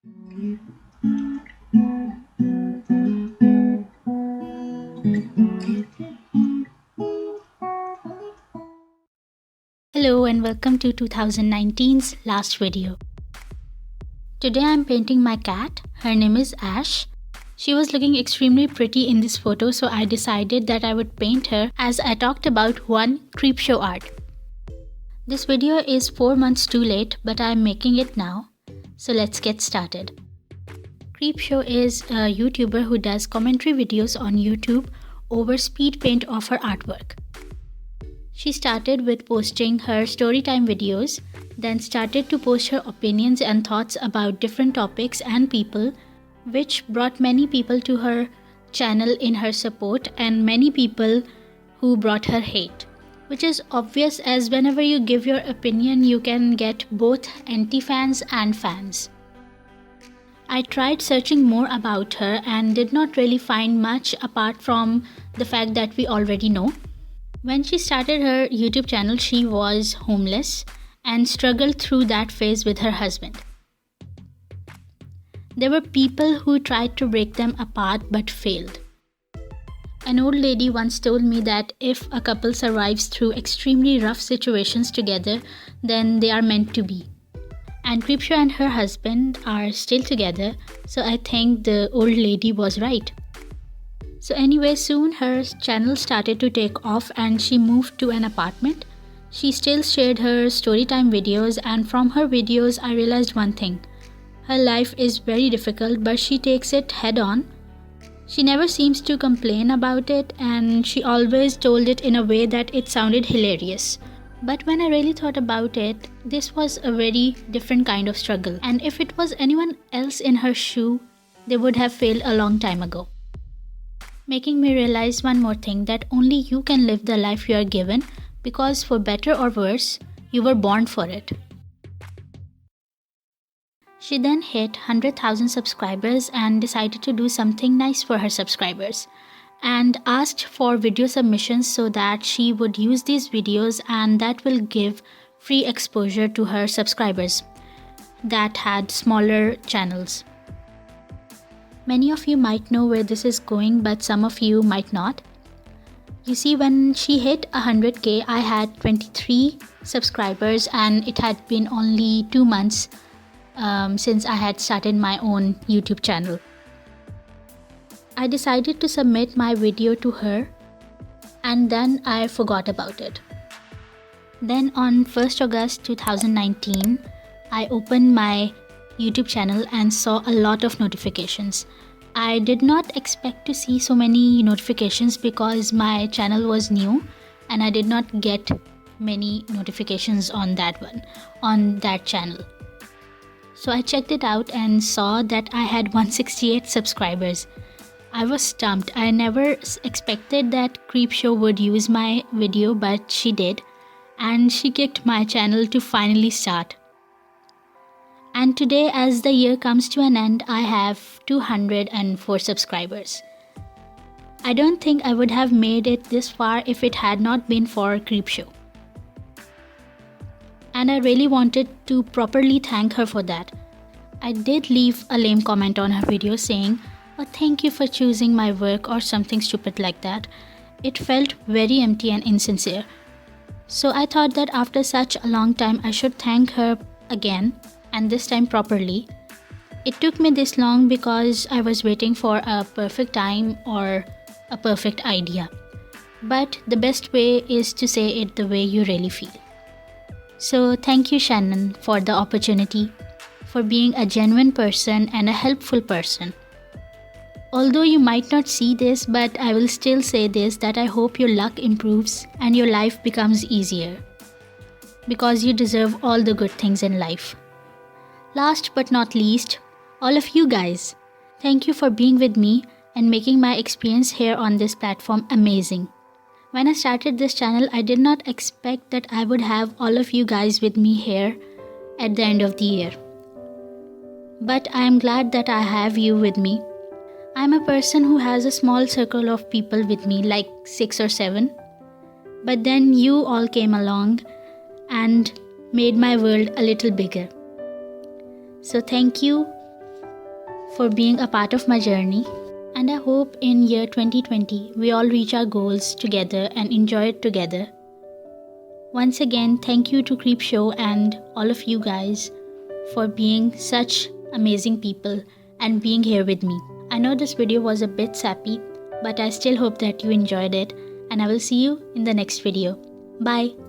Hello and welcome to 2019's last video. Today I'm painting my cat. Her name is Ash. She was looking extremely pretty in this photo, so I decided that I would paint her as I talked about one CreepShow art. This video is 4 months too late, but I'm making it now. So let's get started. CreepShow is a YouTuber who does commentary videos on YouTube over speed paint of her artwork. She started with posting her storytime videos, then started to post her opinions and thoughts about different topics and people, which brought many people to her channel in her support and many people who brought her hate. Which is obvious, as whenever you give your opinion, you can get both anti-fans and fans. I tried searching more about her and did not really find much apart from the fact that we already know. When she started her YouTube channel, she was homeless and struggled through that phase with her husband. There were people who tried to break them apart but failed. An old lady once told me that if a couple survives through extremely rough situations together, then they are meant to be. And CreepShow and her husband are still together, so I think the old lady was right. So anyway, soon her channel started to take off and she moved to an apartment. She still shared her storytime videos, and from her videos I realized one thing. Her life is very difficult, but she takes it head on. She never seems to complain about it, and she always told it in a way that it sounded hilarious. But when I really thought about it, this was a very different kind of struggle, and if it was anyone else in her shoe, they would have failed a long time ago. Making me realize one more thing, that only you can live the life you are given, because for better or worse, you were born for it. She then hit 100,000 subscribers and decided to do something nice for her subscribers, and asked for video submissions so that she would use these videos, and that will give free exposure to her subscribers that had smaller channels. Many of you might know where this is going, but some of you might not. You see, when she hit 100k, I had 23 subscribers, and it had been only 2 months since I had started my own YouTube channel. I decided to submit my video to her, and then I forgot about it. Then on 1st August 2019, I opened my YouTube channel and saw a lot of notifications. I did not expect to see so many notifications because my channel was new and I did not get many notifications on that channel. So I checked it out and saw that I had 168 subscribers. I was stumped. I never expected that CreepShow would use my video, but she did, and she kicked my channel to finally start. And today, as the year comes to an end, I have 204 subscribers. I don't think I would have made it this far if it had not been for CreepShow. And I really wanted to properly thank her for that. I did leave a lame comment on her video saying, "Oh, thank you for choosing my work," or something stupid like that. It felt very empty and insincere. So I thought that after such a long time, I should thank her again, and this time properly. It took me this long because I was waiting for a perfect time or a perfect idea. But the best way is to say it the way you really feel. So thank you, Shannon, for the opportunity, for being a genuine person and a helpful person. Although you might not see this, but I will still say this, that I hope your luck improves and your life becomes easier. Because you deserve all the good things in life. Last but not least, all of you guys, thank you for being with me and making my experience here on this platform amazing. When I started this channel, I did not expect that I would have all of you guys with me here at the end of the year. But I am glad that I have you with me. I am a person who has a small circle of people with me, like 6 or 7. But then you all came along and made my world a little bigger. So thank you for being a part of my journey. And I hope in year 2020 we all reach our goals together and enjoy it together. Once again, thank you to CreepShow and all of you guys for being such amazing people and being here with me. I know this video was a bit sappy, but I still hope that you enjoyed it, and I will see you in the next video. Bye.